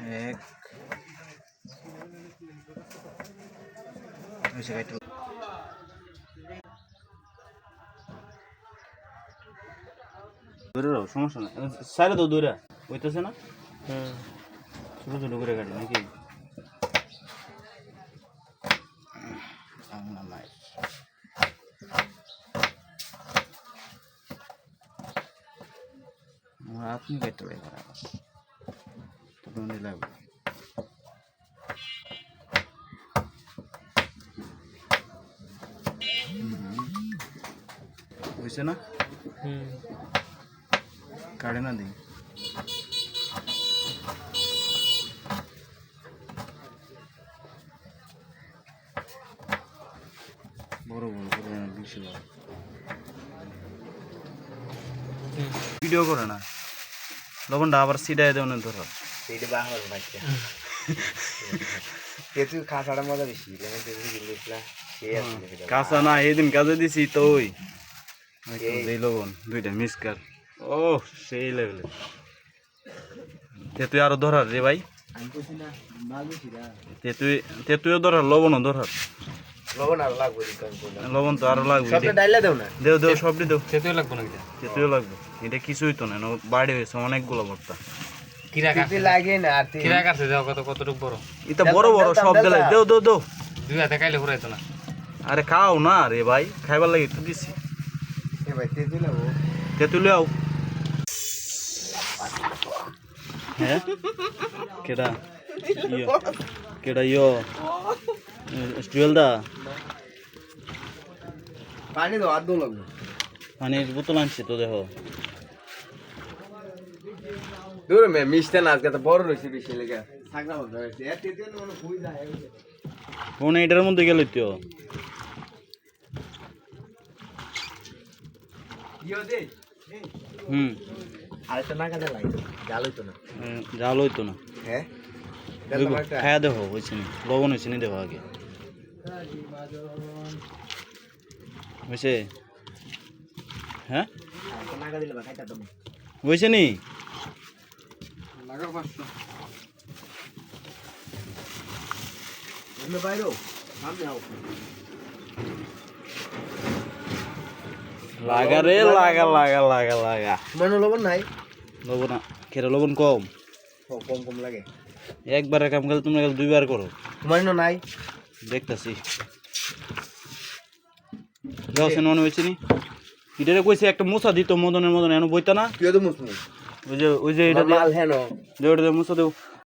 এক ধরে রাও, সমস্যা না। সাইডে তো দৌড়া হইতেছে না। ছোট ছোট করে কাটি নাকি? আপনি কেটে লাগবে। বুঝছে না? কাটে না দিই। বড় বড় করে না, বেশি বড় ভিডিও করে না। লবণটা আবার সিডাই দেও না, ধরো সেটা বাংলার বাচ্চা তেতু খাসাটা মজা বেশি লেমন তেতু দিলা সে আছে কাঁচা না, এদিন কাজে দিছি তো ওই এই লবণ দুইটা মিসকার। ও সেই লেভেলের তেতুই আরো ধরার রে ভাই। আমি কইছি না মাল বেশি না তেতুইও ধরার, লবণও ধরার। লবণ আর লাগবে রিটার্ন করলে লবণ তো আরো লাগবে। সবটা ডাইলা দাও না। দেও দেও, সবটি দেও। তেতুই লাগবে না? তেতুইও লাগবে। এটা কিছুই তো না, বাড়ি হয়েছে অনেকগুলো ভর্তা। তেতু লাগে না। আর কিরা কাছে যাও কতটুকু বড়? এটা বড় বড় সব দিলে দেও দেও দেও। দুই হাতে খাইলে ফুরাইতো না। আরে খাও না রে ভাই, খাইবার লাগে তো দিছি। এ ভাই তেতু লাও। তেতুই লাও। হ্যাঁ কেডা ইয়ো, কেডা ইয়ো স্টুয়েল দা পানি দাও, আর দাও লাগবে। পানির বোতল আনছি তো, দেখো। দূর মে মিশতে না, আজকে তো বড় রইছে বেশি লেগে ছাগলা বন্ধ হইছে। এ তেতু মনে কই যায় কোন এটার মধ্যে গেল তো? ইয়ো দে। আরেকটা না কাটে লাগে, জাল হইতো না। জাল হইতো না। হ্যাঁ খায়া দেখো, হয়েছে নি লবণ হয়েছে নি, দেখো আগে হয়েছে। হ্যাঁ হয়েছে নি? লাগা রে, লাগা লাগা লাগা লাগা। মানে লবণ নাই? লবণ খেরে লবণ কম, কম কম লাগে। একবারে কাম গেলে তুমি গেলে দুইবার করো। মানে নাই দেখতেছি যাও সে মনে হয়েছে নি। এটারে কইছে একটা মুসা দিত মদনের মদন, এনে বইতা না। তুই তো মুসলিম ওই যে এটা মাল হেন যে ওটা মুসা দেও।